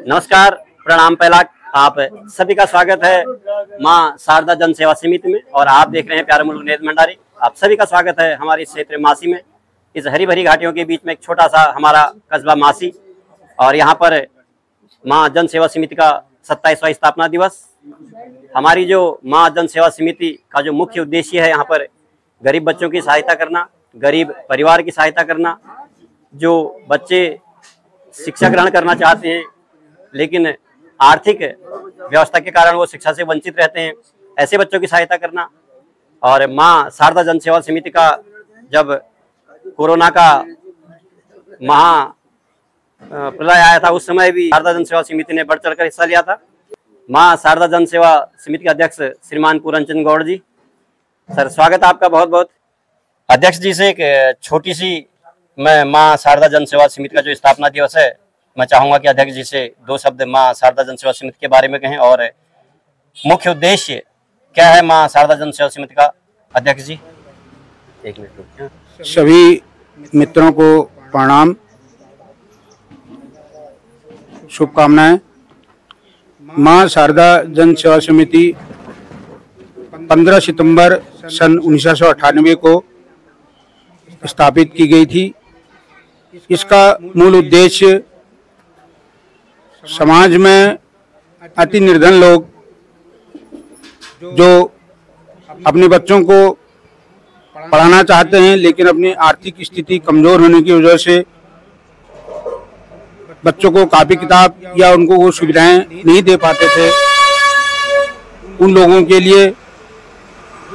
नमस्कार, प्रणाम। पहला आप सभी का स्वागत है मां शारदा जन सेवा समिति में और आप देख रहे हैं प्यारे मुल्क नेत भंडारी। आप सभी का स्वागत है हमारी क्षेत्र मासी में। इस हरी भरी घाटियों के बीच में एक छोटा सा हमारा कस्बा मासी और यहाँ पर मां जन सेवा समिति का 27वां स्थापना दिवस। हमारी जो मां जन सेवा समिति का जो मुख्य उद्देश्य है यहाँ पर गरीब बच्चों की सहायता करना, गरीब परिवार की सहायता करना, जो बच्चे शिक्षा ग्रहण करना चाहते हैं लेकिन आर्थिक व्यवस्था के कारण वो शिक्षा से वंचित रहते हैं, ऐसे बच्चों की सहायता करना। और मां शारदा जन सेवा समिति का जब कोरोना का महा प्रलय आया था उस समय भी शारदा जन सेवा समिति ने बढ़ चढ़कर हिस्सा लिया था। मां शारदा जन सेवा समिति के अध्यक्ष श्रीमान पूरनचंद गौड़ जी, सर स्वागत आपका बहुत बहुत। अध्यक्ष जी से एक छोटी सी मैं मां शारदा जन सेवा समिति का जो स्थापना दिवस है, मैं चाहूंगा कि अध्यक्ष जी से 2 शब्द मां शारदा जन सेवा समिति के बारे में कहें और मुख्य उद्देश्य क्या है मां शारदा जन सेवा समिति का। अध्यक्ष जी 1 मिनट। सभी मित्रों को प्रणाम, शुभकामनाएं। मां शारदा जन सेवा समिति 15 सितंबर सन 1998 को स्थापित की गई थी। इसका मूल उद्देश्य समाज में अति निर्धन लोग जो अपने बच्चों को पढ़ाना चाहते हैं लेकिन अपनी आर्थिक स्थिति कमजोर होने की वजह से बच्चों को कॉपी किताब या उनको वो सुविधाएं नहीं दे पाते थे, उन लोगों के लिए,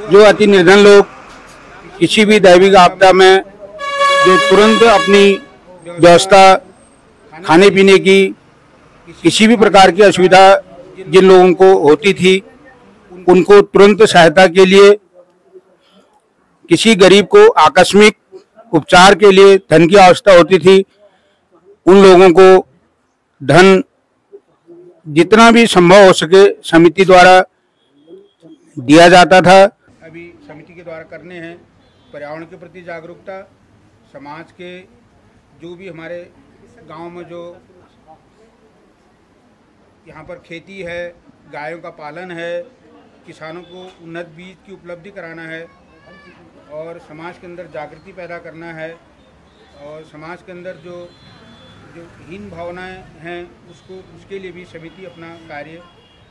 जो अति निर्धन लोग किसी भी दैविक आपदा में जो तुरंत अपनी व्यवस्था खाने पीने की, किसी भी प्रकार की असुविधा जिन लोगों को होती थी, उनको तुरंत सहायता के लिए, किसी गरीब को आकस्मिक उपचार के लिए धन की आवश्यकता होती थी, उन लोगों को धन जितना भी संभव हो सके समिति द्वारा दिया जाता था। अभी समिति के द्वारा करने हैं पर्यावरण के प्रति जागरूकता, समाज के जो भी हमारे गांव में जो यहाँ पर खेती है, गायों का पालन है, किसानों को उन्नत बीज की उपलब्धि कराना है और समाज के अंदर जागृति पैदा करना है और समाज के अंदर जो हीन भावनाएं हैं उसके लिए भी समिति अपना कार्य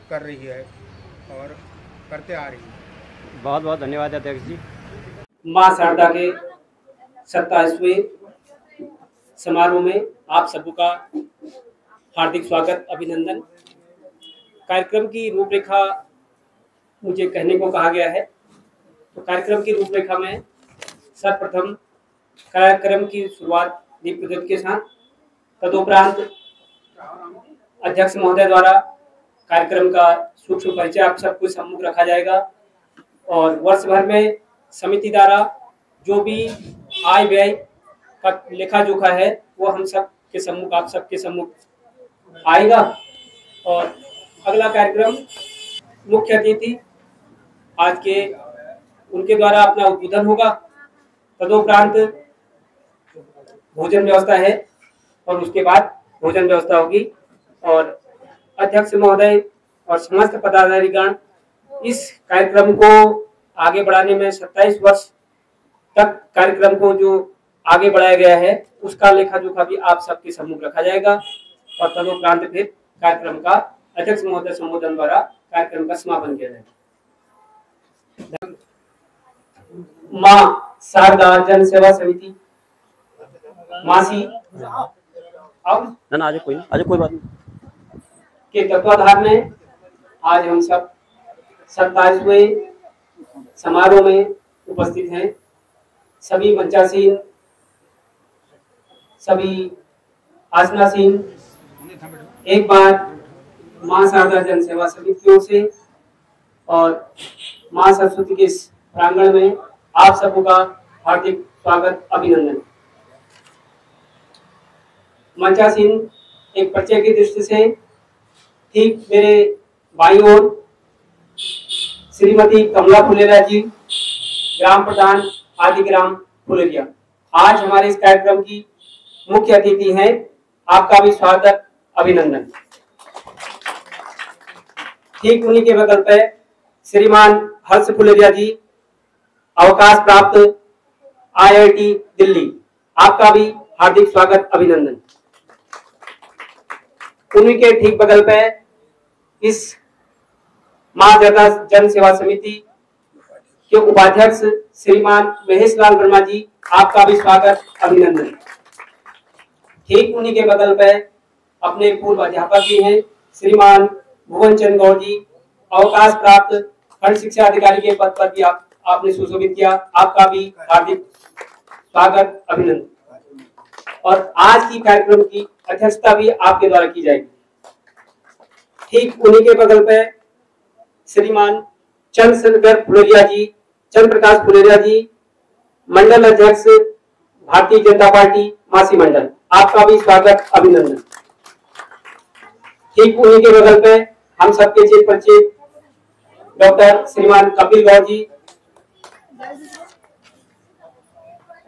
कर रही है और करते आ रही है। बहुत बहुत धन्यवाद अध्यक्ष जी। मां शारदा के 27वें समारोह में आप सबका हार्दिक स्वागत, अभिनंदन। कार्यक्रम की रूपरेखा मुझे कहने को कहा गया है, तो कार्यक्रम की रूपरेखा में सर्वप्रथम कार्यक्रम की शुरुआत दीप प्रज्वलन के साथ, तदुपरांत अध्यक्ष महोदय द्वारा कार्यक्रम का सूक्ष्म परिचय आप सबको सम्मुख रखा जाएगा और वर्ष भर में समिति द्वारा जो भी आय व्यय का लेखा जोखा है वो हम सब के सम्मुख, आप सबके सम्मुख आएगा। और अगला कार्यक्रम मुख्य अतिथि आज के उनके द्वारा अपना उद्बोधन होगा, तदुपरांत भोजन व्यवस्था है और उसके बाद भोजन व्यवस्था होगी और अध्यक्ष महोदय और समस्त पदाधिकारीगण इस कार्यक्रम को आगे बढ़ाने में 27 वर्ष तक कार्यक्रम को जो आगे बढ़ाया गया है उसका लेखा जोखा भी आप सबके सम्मुख रखा जाएगा और तदुपरांत फिर कार्यक्रम का अध्यक्ष महोदय संबोधन द्वारा कार्यक्रम का समापन किया जाएगा। मां शारदा जन सेवा समिति मासी अब आज कोई बात नहीं के तत्वाधान में आज हम सब 27वें समारोह में उपस्थित हैं। सभी मंचासीन, सभी आसनासीन एक बार मां शारदा जन सेवा समितियों से और मां सरस्वती के इस प्रांगण में आप सबका हार्दिक स्वागत, अभिनंदन। मंचासीन एक परिचय की दृष्टि से ठीक मेरे बाईं ओर श्रीमती कमला फुलेरा जी, ग्राम प्रधान आदि ग्राम फुलेरिया, आज हमारे इस कार्यक्रम की मुख्य अतिथि हैं। आपका भी स्वागत, अभिनंदन। ठीक उन्हीं के बगल पे श्रीमान हर्ष फुलेरिया जी, अवकाश प्राप्त IIT दिल्ली, आपका भी हार्दिक स्वागत अभिनंदन। उन्हीं के ठीक बगल पे इस मां जगह जन सेवा समिति के उपाध्यक्ष श्रीमान महेश लाल वर्मा जी, आपका भी स्वागत अभिनंदन। ठीक उन्हीं के बगल पे अपने पूर्व अध्यापक भी हैं श्रीमान भुवन चंद्र गौड़ जी, अवकाश प्राप्त खंड शिक्षा अधिकारी के पद पर भी आपने सुशोभित किया, आपका भी हार्दिक स्वागत अभिनंदन। और आज की कार्यक्रम की अध्यक्षता भी आपके द्वारा की जाएगी। ठीक उन्हीं के बगल पे श्रीमान चंद्र प्रकाश फुलेरिया जी, मंडल अध्यक्ष भारतीय जनता पार्टी मासी मंडल, आपका भी स्वागत अभिनंदन। ठीक उन्हीं के बगल पे हम सबके चीफ परिचित डॉक्टर श्रीमान कपिल गौड़ जी,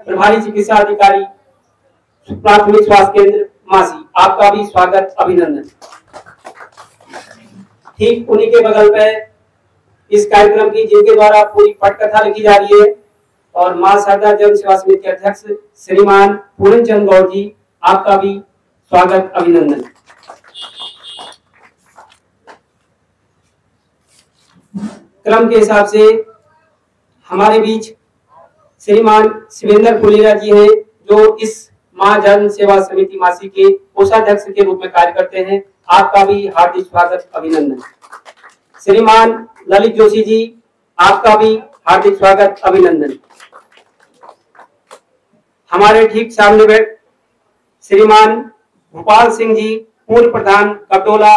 प्रभारी चिकित्सा अधिकारी प्राथमिक स्वास्थ्य केंद्र मासी, आपका भी स्वागत अभिनंदन। ठीक उन्हीं के बगल पे इस कार्यक्रम की जिनके द्वारा पूरी पटकथा लिखी जा रही है और मां शारदा जन सेवा समिति के अध्यक्ष श्रीमान पूरन चंद्र गौड़ जी, आपका भी स्वागत अभिनंदन। क्रम के हिसाब से हमारे बीच श्रीमान शिवेंद्र फुलेरिया जी हैं, जो इस मां जन सेवा समिति मासी के कोषाध्यक्ष के रूप में कार्य करते हैं, आपका भी हार्दिक स्वागत अभिनंदन। श्रीमान ललित जोशी जी, आपका भी हार्दिक स्वागत अभिनंदन। हमारे ठीक सामने बैठ श्रीमान भोपाल सिंह जी, पूर्व प्रधान कटोला,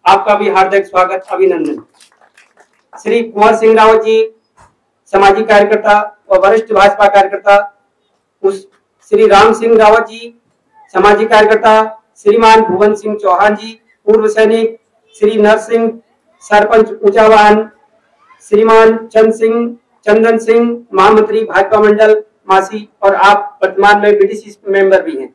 आपका भी हार्दिक स्वागत अभिनंदन। श्री कुंवर सिंह रावत जी, सामाजिक कार्यकर्ता और वरिष्ठ भाजपा कार्यकर्ता, उस श्री राम सिंह रावत जी, सामाजिक कार्यकर्ता, श्रीमान भुवन सिंह चौहान जी, पूर्व सैनिक, श्री नरसिंह सरपंच ऊंचावाहन, श्रीमान चंदन सिंह महामंत्री भाजपा मंडल मासी, और आप वर्तमान में BDC मेंबर भी हैं।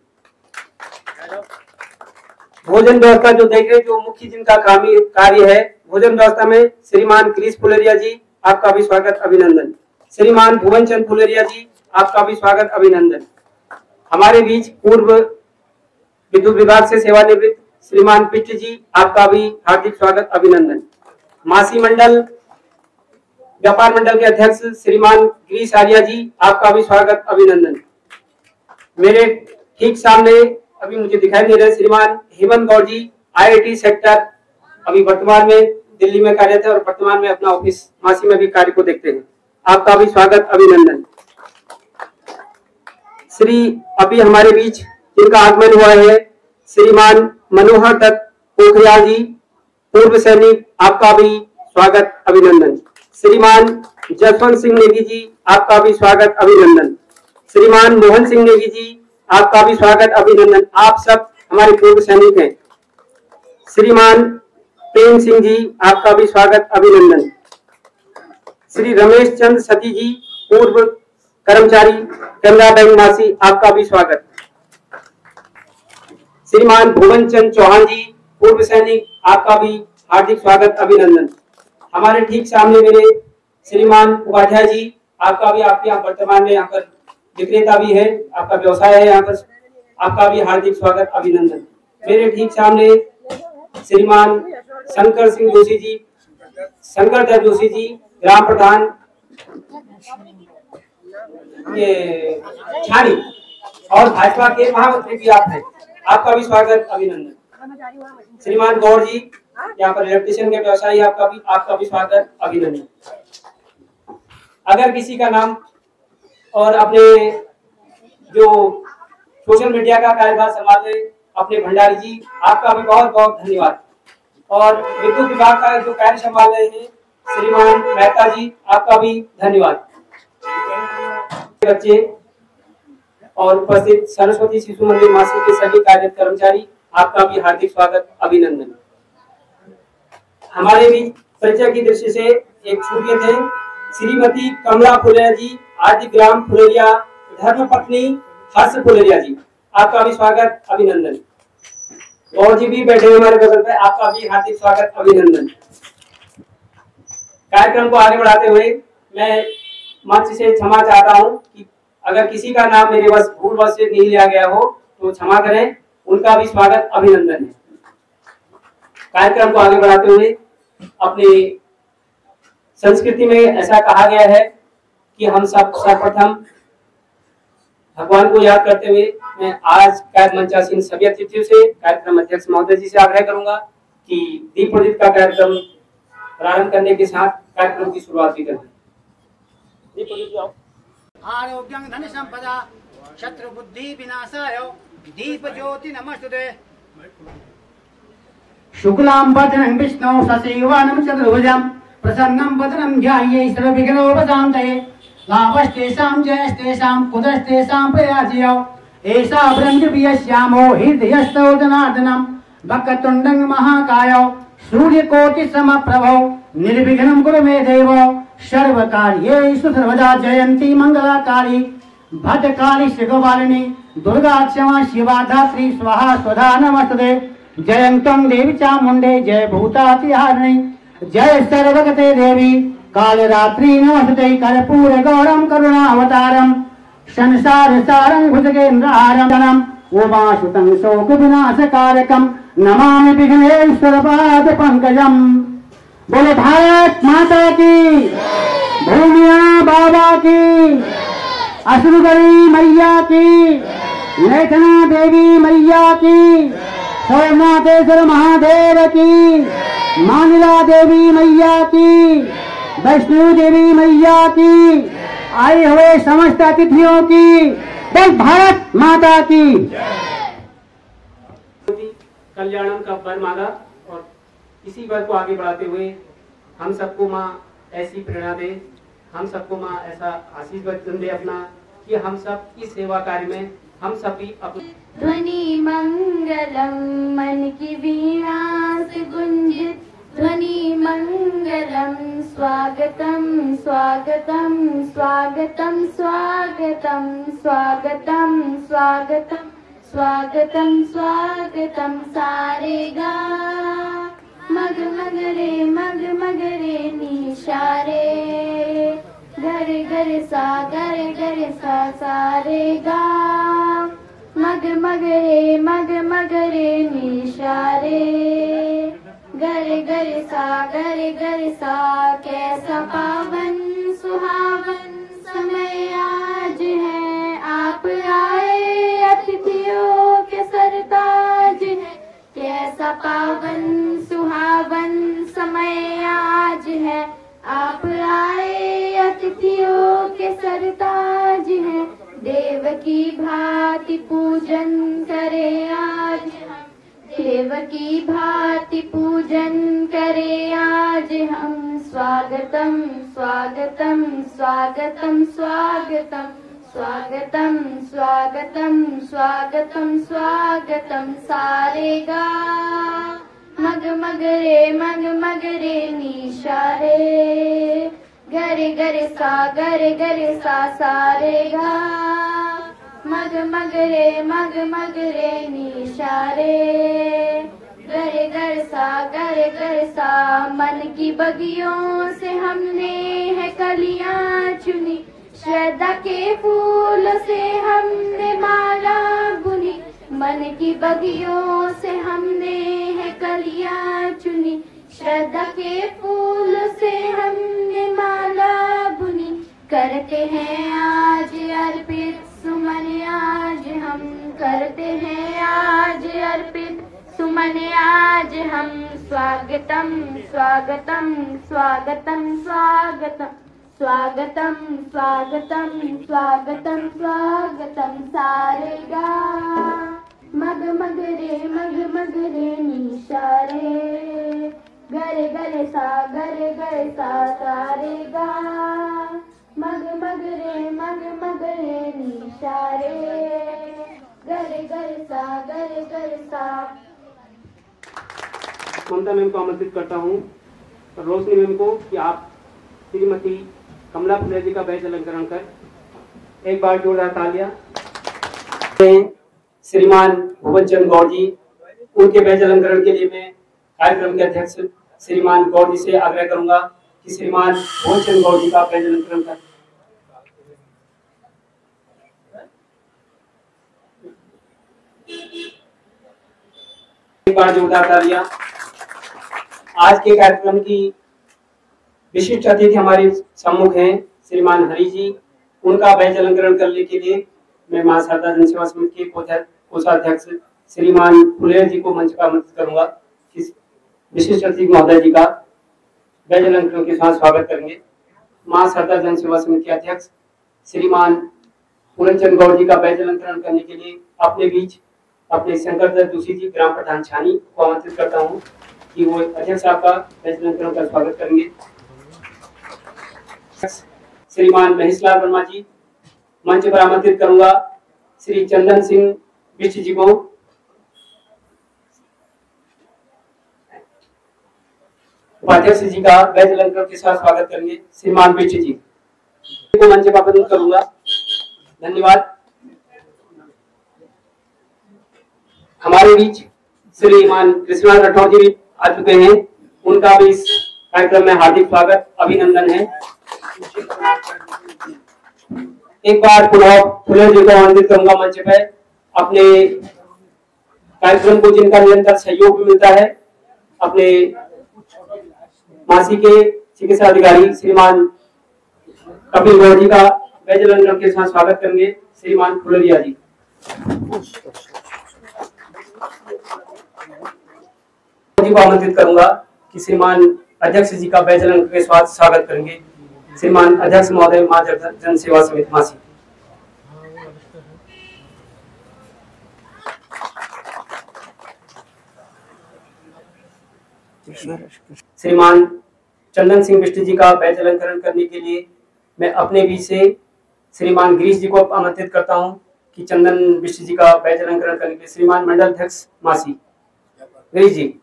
भोजन व्यवस्था जो देख रहे, जो मुख्य जिनका कार्य है भोजन व्यवस्था में, श्रीमान क्रिश फुलेरिया जी, आपका भी स्वागत अभिनंदन। श्रीमान भुवन चंद्र फुलेरिया जी, आपका भी स्वागत अभिनंदन। हमारे बीच पूर्व विद्युत विभाग से सेवानिवृत्त श्रीमान पिट्ट जी, आपका भी हार्दिक स्वागत अभिनंदन। मासी मंडल व्यापार मंडल के अध्यक्ष श्रीमान गिरीश आर्या जी, आपका भी स्वागत अभिनंदन। मेरे ठीक सामने अभी मुझे दिखाई दे रहे श्रीमान हेमंत गौड़ जी, IIT सेक्टर, अभी वर्तमान में दिल्ली में कार्यरत है और वर्तमान में अपना ऑफिस मासी में भी कार्य को देखते हैं, आपका भी स्वागत अभिनंदन। श्री अभी हमारे बीच जिनका आगमन हुआ है श्रीमान मनोहर दत्त पोखरियाल जी, पूर्व सैनिक, आपका भी स्वागत अभिनंदन। श्रीमान जसवंत सिंह नेगी जी, आपका भी स्वागत अभिनंदन। श्रीमान मोहन सिंह नेगी जी, आपका भी स्वागत अभिनंदन। आप सब हमारे पूर्व सैनिक हैं। श्रीमान प्रेम सिंह जी, आपका भी स्वागत अभिनंदन। श्री रमेश चंद्र सती जी, पूर्व कर्मचारी केनरा बैंक मासी, आपका भी स्वागत। श्रीमान भुवन चंद्र चौहान जी, पूर्व सैनिक, आपका भी हार्दिक स्वागत अभिनंदन। हमारे ठीक सामने मेरे श्रीमान उपाध्याय जी, आपका भी, आपके यहाँ वर्तमान में यहाँ पर विक्रेता भी है, आपका व्यवसाय है यहाँ पर, आपका भी हार्दिक स्वागत अभिनंदन। मेरे ठीक सामने श्रीमान शंकर सिंह जोशी जी, शंकर दत्त जोशी जी, ग्राम प्रधान ये छानी और भाजपा के महामंत्री भी आप हैं, आपका भी स्वागत अभिनंदन। श्रीमान गौड़ जी, यहाँ पर इलेक्ट्रिशियन के व्यवसायी, आपका भी स्वागत अभिनंदन। अगर किसी का नाम और अपने जो सोशल मीडिया का कार्यभार संभाल रहे अपने भंडारी जी, आपका भी बहुत बहुत धन्यवाद। और विद्युत विभाग का जो कार्य संभाल रहे हैं श्रीमान मेहता जी, आपका भी धन्यवाद। बच्चे और उपस्थित सरस्वती शिशु मंदिर मासी के सभी कार्यरत कर्मचारी, आपका भी हार्दिक स्वागत अभिनंदन। हमारे बीच परिचय की दृष्टि से एक छूटिए थे श्रीमती कमला फुलेरिया जी, आदि ग्राम फुलेरिया, धर्मपत्नी हर्ष फुलेरिया जी, आपका भी स्वागत अभिनंदन। और जी भी बैठे हमारे बगल पे, आपका भी हार्दिक स्वागत अभिनंदन। कार्यक्रम को आगे बढ़ाते हुए मैं मंच से क्षमा चाहता हूं कि अगर किसी का नाम मेरे बस भूलवश से नहीं लिया गया हो तो क्षमा करें। उनका भी स्वागत अभिनंदन है। कार्यक्रम को आगे बढ़ाते हुए अपनी संस्कृति में ऐसा कहा गया है कि हम सब सर्वप्रथम भगवान को याद करते हुए मैं आज मंचासीन सभी अतिथियों से कार्यक्रम अध्यक्ष महोदय जी से आग्रह करूंगा कि दीप प्रज्वलित का कार्यक्रम प्रारंभ करने के साथ कार्यक्रम की शुरुआत भी करें। दीप प्रज्वलित आरोग्यं धन संपदा शत्रु बुद्धि विनाशाय दीप ज्योति नमस्तुते। शुक्लां वदनं विष्णु ससेवानं चतुर्भुजं प्रसन्नं वदनं ध्यायेत् सर्वविघ्नोपशान्तये लाभस्तेषां जयस्तेषां कुतस्तेषां प्रयाजयो एषा ब्रह्मप्रियश्यामो हृदयस्थो जनार्दनं वक्रतुण्डं महाकायो सूर्यकोटिसमप्रभो निर्विघ्नं कुरु मे देव सर्वकार्येषु सर्वदा जयन्ती मंगलाकाली भद्रकाली शिवपालिनी दुर्गा क्षमा शिवा धात्री स्वाहा स्वधा नमस्ते। जयंतं देवी चामुंडे जय भूतातिहारिणी जय सर्वगते देवी कालरात्रि नमस्ते। कर्पूर गौरम करुणावतारम संसार सारं भुजगेन्द्रहारं उमासुतं शोक विनाशकारकं नमामि विघ्नेश्वर पाद पंकजम। बोले भारत माता की, भूमिया बाबा की, असुरगढ़ी मैया की, लेखना देवी मैया की, सोमनाथेश्वर महादेव की, मानिला देवी मैया की, वैष्णो देवी मैया की, आए हुए समस्त अतिथियों की, बोल भारत माता की। कल्याणम का वर मांगा और इसी वर को आगे बढ़ाते हुए हम सबको माँ ऐसी प्रेरणा दे, हम सबको माँ ऐसा आशीष वचन दे अपना कि हम सब इस सेवा कार्य में हम सब भी अपने ध्वनि मंगलम मन की वीणा से गुंजित ध्वनि मंगलम स्वागतम स्वागतम स्वागतम स्वागतम स्वागतम स्वागतम स्वागतम स्वागतम सारेगा मग मग रे निशारे गर गर सा सारेगा मग मग रे निशारे गर सा कैसा पावन सुहावन समय आज है आप आए अतिथियों के सरताज है। कैसा पावन सुहावन समय आज है आप आए अतिथियों के सरताज है। देव की भांति पूजन करे आज हम, देव की भांति पूजन करे आज हम। स्वागतम स्वागतम स्वागतम स्वागतम स्वागतम स्वागतम स्वागतम स्वागतम सारेगा मग मग रे निशारे गर सा सारेगा मग मग रे निशारे गर सा मन की बगियों से हमने है कलियां चुनी श्रद्धा के फूल से हमने माला बुनी। मन की बगियों से हमने है कलियां चुनी श्रद्धा के फूल से हमने माला बुनी। करते हैं आज अर्पित सुमन आज हम, करते हैं आज अर्पित सुमन आज हम। स्वागतम स्वागतम स्वागतम स्वागतम स्वागतम स्वागतम स्वागतम स्वागतम सारेगा मग मग रे निशारे गर सा सारेगा मग मग रे निशारे गर सा। ममता मैम को आमंत्रित करता हूँ और रोशनी मैम को कि आप श्रीमती कमला फुले जी का बैच अलंकरण कर एक बार जोरदार तालियां। श्रीमान भुवन चंद गौड़ जी, उनके बैच अलंकरण के लिए मैं कार्यक्रम के अध्यक्ष श्रीमान गौड़ जी से आग्रह करूंगा कि कि श्रीमान भोजचंद गौड़ जी का पैज अलंकरण कर। एक बार जोरदार तालियां। आज के कार्यक्रम की विशिष्ट अतिथि हमारे सम्मुख हैं श्रीमान हरि जी। उनका बैज अलंकरण करने के लिए मैं मां शारदा जन सेवा समिति के कोषाध्यक्ष श्रीमान फुलेर जी को मंच पर आमंत्रित करूंगा। इस विशिष्ट अतिथि महोदय जी का बैज अलंकरण के साथ स्वागत करेंगे। मां शारदा जन सेवा समिति के अध्यक्ष श्रीमान पूरनचंद गौड़ जी का बैज अलंकरण करने के लिए अपने बीच अपने शंकरदत्त जोशी जी ग्राम प्रधान छानी को आमंत्रित करता हूं कि वो अध्यक्ष साहब का बैज अलंकरण का स्वागत करेंगे। श्रीमान महेशलाल वर्मा जी मंच पर आमंत्रित करूंगा। श्री चंदन सिंह बिष्ट जी को, उपाध्यक्ष जी का बैज अलंकरण के साथ स्वागत करेंगे श्रीमान बिष्ट जी को मंच पर आमंत्रित करूंगा। धन्यवाद। हमारे बीच श्रीमान कृष्णा राठौर जी आ चुके हैं। उनका भी इस कार्यक्रम में हार्दिक स्वागत अभिनंदन है। एक बार पुनः फुलेर जी को आमंत्रित करूंगा मंच पर। अपने कार्यक्रम को जिनका निरंतर सहयोग भी मिलता है, अपने मासी के चिकित्सा अधिकारी श्रीमान कपिल गौड़ जी का बैज अलंकरण के साथ स्वागत करेंगे श्रीमान फुलेरिया जी। जी को आमंत्रित करूंगा कि श्रीमान अध्यक्ष जी का बैज अलंकरण के साथ स्वागत करेंगे श्रीमान अध्यक्ष महोदय मां जन सेवा समिति मासी। श्रीमान चंदन सिंह बिष्ट जी का बैज अलंकरण करने के लिए मैं अपने बीच से श्रीमान गिरीश जी को आमंत्रित करता हूं कि चंदन बिष्ट जी का बैज अलंकरण करने के लिए श्रीमान मंडल अध्यक्ष मासी गिरीश जी।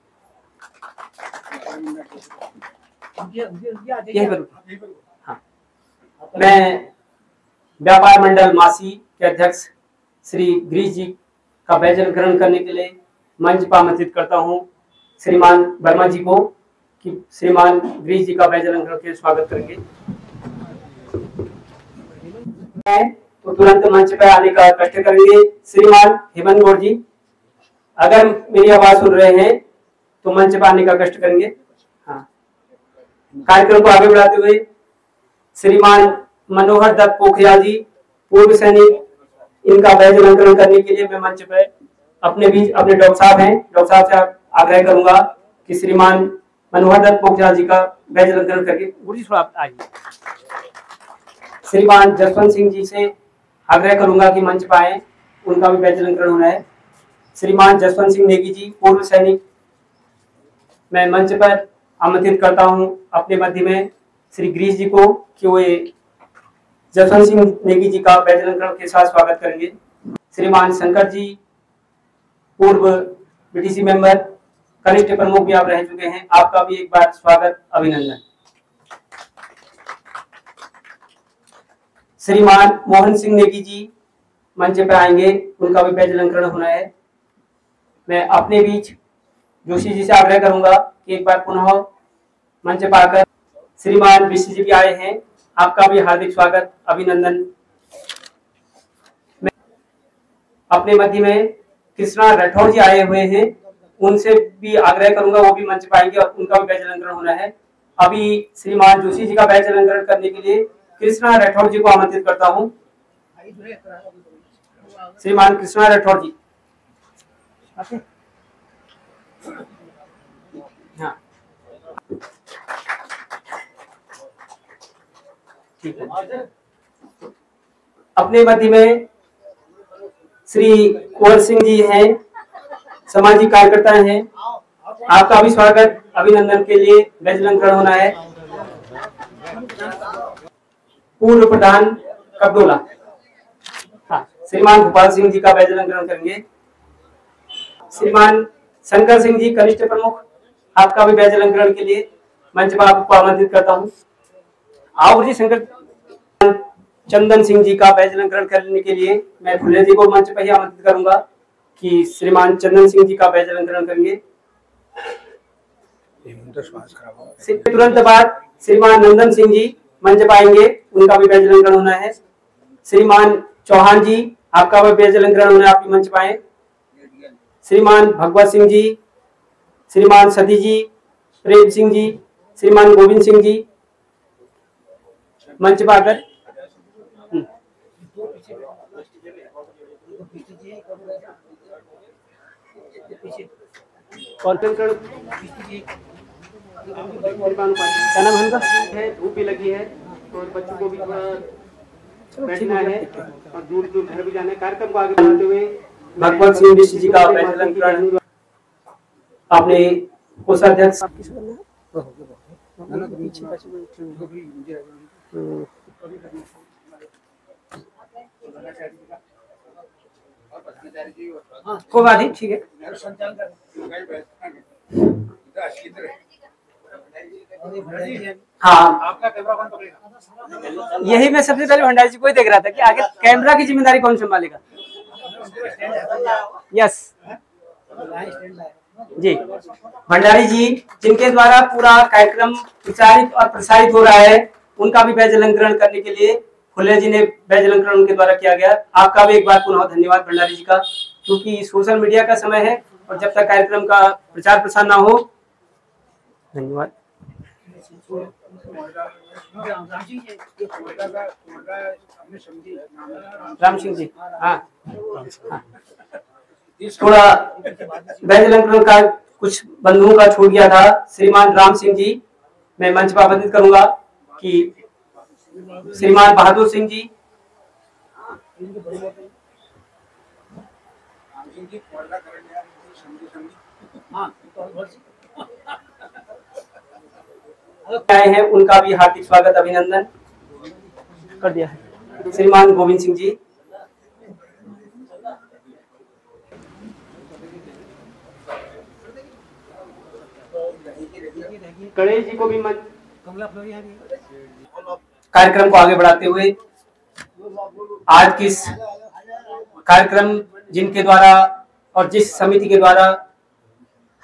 हाँ, मैं व्यापार मंडल मासी के अध्यक्ष श्री गिरीश जी का बैज अलंकरण करने के लिए मंच पर आमंत्रित करता हूं श्रीमान वर्मा जी को कि श्रीमान गिरीश जी का बैज अलंकरण के स्वागत करेंगे। तो तुरंत मंच पर आने का कष्ट करेंगे श्रीमान हेमंत गौड़ जी। अगर मेरी आवाज सुन रहे हैं तो मंच पर आने का कष्ट करेंगे। हाँ, कार्यक्रम को आगे बढ़ाते हुए श्रीमान मनोहर दत्त पोखरियाल जी पूर्व सैनिक, इनका बैज अलंकरण करने के लिए मैं मंच पर अपने बीच अपने डॉक्टर साहब हैं, डॉक्टर साहब से आग्रह करूंगा कि श्रीमान मनोहर दत्त पोखरियाल जी का बैज अलंकरण करके थोड़ा आप आइए। श्रीमान जसवंत सिंह जी से आग्रह करूंगा कि मंच पर आए, उनका भी बैज अलंकरण होना है। श्रीमान जसवंत सिंह नेगी जी पूर्व सैनिक, मैं मंच पर आमंत्रित करता हूं अपने मध्य में श्री गिरीश जी को कि वो जसवंत सिंह नेगी जी का बैज अलंकरण के साथ स्वागत करेंगे। श्रीमान शंकर जी पूर्व बीटीसी मेंबर, कनिष्ठ प्रमुख भी आप रह चुके हैं, आपका भी एक बार स्वागत अभिनंदन। श्रीमान मोहन सिंह नेगी जी मंच पर आएंगे, उनका भी बैज अलंकरण होना है। मैं अपने बीच जोशी जी से आग्रह करूंगा कि एक बार पुनः मंच पर आकर श्रीमान बिष्ट जी भी आए हैं, आपका भी हार्दिक स्वागत अभिनंदन। मैं अपने मध्य में कृष्णा राठौर जी आए हुए हैं, उनसे भी आग्रह करूंगा वो भी मंच पर आएंगे और उनका भी बैज अलंकरण होना है। अभी श्रीमान जोशी जी का बैज अलंकरण करने के लिए कृष्णा राठौर जी को आमंत्रित करता हूं। श्रीमान कृष्णा राठौर जी। हाँ, ठीक है। अपने मध्य में श्री कुंवर सिंह जी हैं, सामाजिक कार्यकर्ता हैं, आपका भी स्वागत अभिनंदन के लिए बैज अलंकरण होना है। पूर्व प्रधान कबडोला, हाँ, श्रीमान गोपाल सिंह जी का बैज अलंकरण करेंगे। श्रीमान शंकर सिंह जी कनिष्ठ प्रमुख, आपका भी बैज अलंकरण के लिए मंच पर आपको आमंत्रित करता हूँ। आओ जी शंकर। चंदन सिंह जी का बैज अलंकरण करने के लिए मैं फुलेर जी को मंच पर ही आमंत्रित करूंगा कि श्रीमान चंदन सिंह जी का बैज अलंकरण करेंगे। तुरंत बाद श्रीमान नंदन सिंह जी मंच पाएंगे, उनका भी बैज अलंकरण होना है। श्रीमान चौहान जी, आपका भी बैज अलंकरण होना है, आप भी मंच पाए। श्रीमान भगवत सिंह जी, श्रीमान सती जी, प्रेम सिंह जी, श्रीमान गोविंद सिंह जी मंच पाकर कॉन्फ्रेंस क्या नाम है उनका है, धूप भी लगी है और बच्चों को भी थोड़ा बैठना है और दूर दूर घर भी जाना है। कार्यक्रम को आगे बढ़ाते हुए भगवत सिंह मिश्र जी का बैज अलंकरण अपने कोषाध्यक्ष कोई बात नहीं, ठीक है। हाँ, आपका कैमरा कौन पकड़ेगा? यही मैं सबसे पहले भंडारी जी को ही देख रहा था कि आगे कैमरा की जिम्मेदारी कौन संभालेगा। यस जी, भंडारी जी जिनके द्वारा पूरा कार्यक्रम विचारित और प्रसारित हो रहा है, उनका भी बैज अलंकरण करने के लिए फुले जी ने बैज अलंकरण उनके द्वारा किया गया। आपका भी एक बार पुनः धन्यवाद भंडारी जी का, क्योंकि सोशल मीडिया का समय है और जब तक कार्यक्रम का प्रचार प्रसार ना हो। धन्यवाद। राम सिंह जी, हाँ थोड़ा बैज अलंकरण का कुछ बंधुओं का छूट गया था। श्रीमान राम सिंह जी, मैं मंच पर आमंत्रित करूंगा कि श्रीमान बहादुर सिंह जी, आए हैं, उनका भी हार्दिक स्वागत अभिनंदन कर दिया है। श्रीमान गोविंद सिंह जी, गणेश जी को भी मंच कार्यक्रम को आगे बढ़ाते हुए आज किस कार्यक्रम जिनके द्वारा और जिस समिति के द्वारा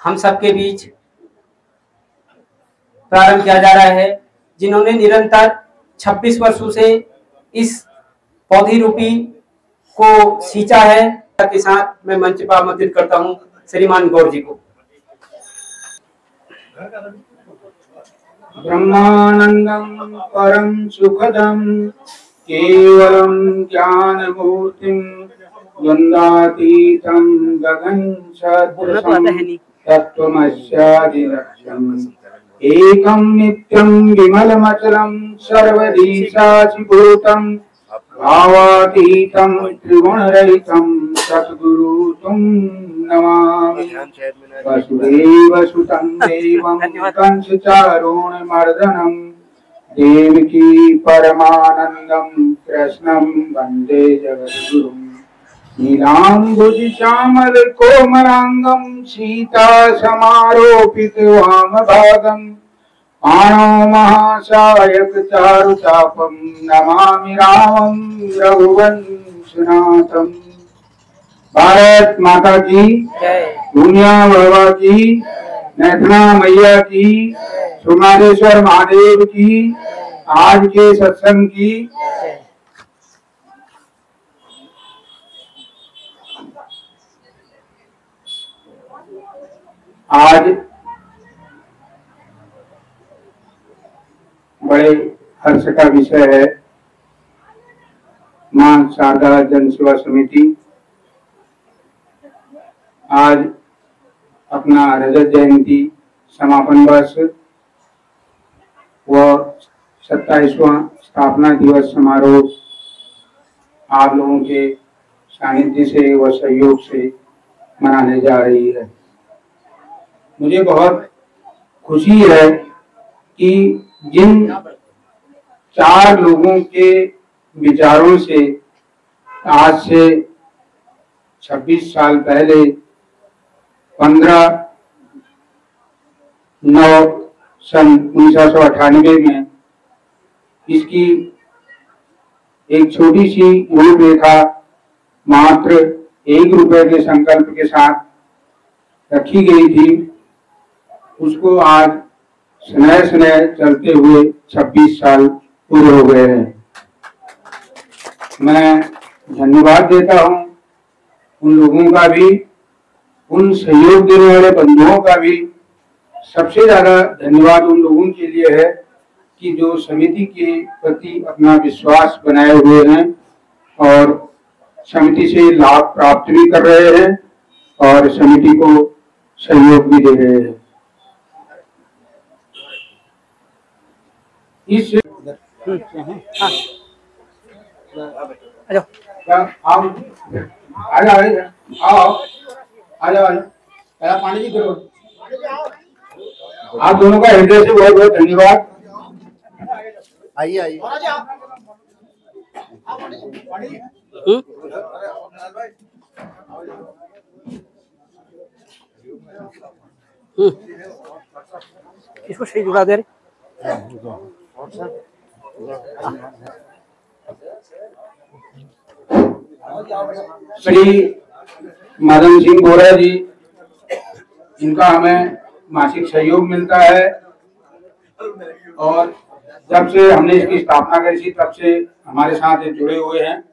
हम सबके बीच प्रारंभ किया जा रहा है, जिन्होंने निरंतर 26 वर्षों से इस पौधी रूपी को सींचा है, के साथ मैं मंच पर आमंत्रित करता हूं श्रीमान गौर जी को। ब्रह्मानंदम परम सुखदम केवलम ज्ञान मूर्तिम द्वंद्वातीतं गगन सदृशं तत्त्वमस्यादिलक्ष्यम् एकं नित्यं विमलमचलं सर्वदी साक्षिभूतं भावातीतं त्रिगुणरहितं सद्गुरु तुं नमामि। वसुदेवसुतं देवं कंसचारूणमर्दनं देवकी परमानन्दं कृष्णं वन्दे जगद्गुरुम्। नीलाम्बुज श्यामल कोमलांगं सीता समारोपित वामभागं पाणौ महासायक चारुचापं नमामि रामं रघुवंशनाथं। भारत माता की दुनिया बाबा की, नैथना मैया की, सोमेश्वर महादेव की, आज के सत्संग की। आज बड़े हर्ष का विषय है, मां शारदा जन सेवा समिति आज अपना रजत जयंती समापन वर्ष व 27वां स्थापना दिवस समारोह आप लोगों के सानिध्य से व सहयोग से मनाने जा रही है। मुझे बहुत खुशी है कि जिन 4 लोगों के विचारों से आज से 26 साल पहले 15/9/1998 में इसकी एक छोटी सी रूपरेखा मात्र 1 रुपए के संकल्प के साथ रखी गई थी, उसको आज स्नेह स्नेह चलते हुए 26 साल पूरे हो गए हैं। मैं धन्यवाद देता हूं उन लोगों का भी, उन सहयोग देने वाले बंधुओं का भी। सबसे ज्यादा धन्यवाद उन लोगों के लिए है कि जो समिति के प्रति अपना विश्वास बनाए हुए हैं और समिति से लाभ प्राप्त भी कर रहे हैं और समिति को सहयोग भी दे रहे हैं। इस पानी की जरूरत। आप दोनों का हृदय से बहुत बहुत धन्यवाद। आइए आइए। इसको सही जुड़ा दे रहे। श्री मदन सिंह बोरा जी, इनका हमें मासिक सहयोग मिलता है और जब से हमने इसकी स्थापना करी थी तब से हमारे साथ जुड़े हुए हैं।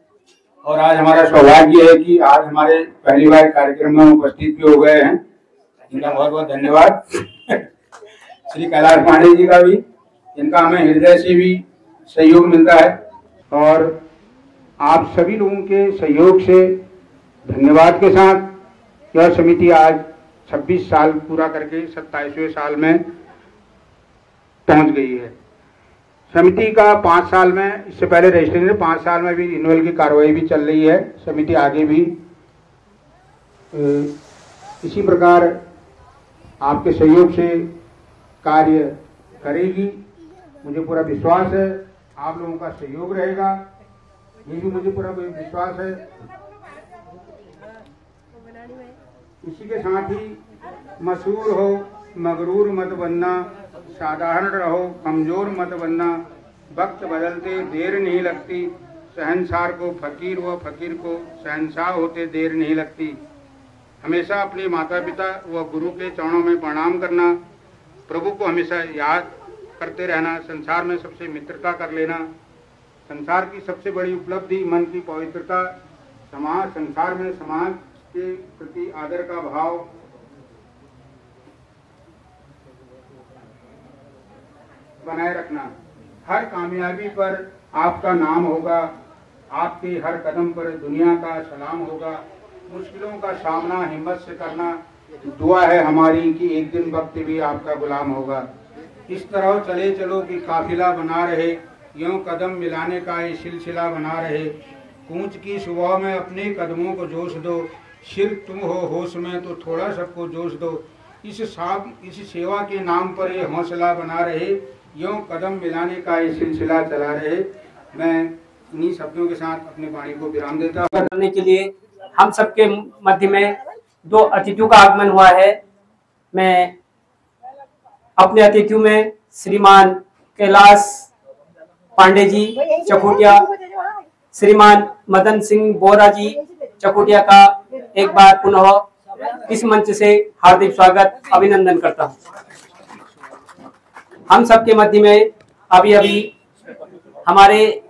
और आज हमारा सौभाग्य है कि आज हमारे पहली बार कार्यक्रम में उपस्थित भी हो गए हैं। इनका बहुत बहुत धन्यवाद। श्री कैलाश पांडे जी का भी, इनका हमें हृदय से भी सहयोग मिलता है। और आप सभी लोगों के सहयोग से धन्यवाद के साथ यह समिति आज 26 साल पूरा करके 27वें साल में पहुंच गई है। समिति का 5 साल में, इससे पहले रजिस्ट्रेशन 5 साल में भी रिन्यूअल की कार्रवाई भी चल रही है। समिति आगे भी इसी प्रकार आपके सहयोग से कार्य करेगी। मुझे पूरा विश्वास है आप लोगों का सहयोग रहेगा, ये भी मुझे पूरा विश्वास है। इसी के साथ ही मशहूर हो मगरूर मत बनना, साधारण रहो कमजोर मत बनना, वक्त बदलते देर नहीं लगती, शहंशाह को फकीर व फकीर को शहंशाह होते देर नहीं लगती। हमेशा अपने माता पिता व गुरु के चरणों में प्रणाम करना, प्रभु को हमेशा याद करते रहना, संसार में सबसे मित्रता कर लेना। संसार की सबसे बड़ी उपलब्धि मन की पवित्रता, संसार में समाज के प्रति आदर का भाव, बनाए रखना। हर कामयाबी पर आपका नाम होगा, आपके हर कदम पर दुनिया का सलाम होगा। मुश्किलों का सामना हिम्मत से करना, दुआ है हमारी कि एक दिन वक्त भी आपका गुलाम होगा। इस तरह चले चलो कि काफिला बना रहे, यूं कदम मिलाने का ये सिलसिला बना रहे। कूच की सुबह में अपने कदमों को जोश दो, सिर्फ तुम हो होश में तो थोड़ा सबको जोश दो। इस सेवा के नाम पर ये हौसला बना रहे, यूं कदम मिलाने का ये सिलसिला चला रहे। मैं इन्हीं शब्दों के साथ अपने वाणी को विराम देता हूं। करने के लिए हम सबके मध्य में 2 अतिथियों का आगमन हुआ है। मैं अपने अतिथियों में श्रीमान कैलाश पांडे जी चकोटिया, श्रीमान मदन सिंह बोरा जी चकोटिया का एक बार पुनः इस मंच से हार्दिक स्वागत अभिनंदन करता हूं। हम सबके मध्य में अभी अभी हमारे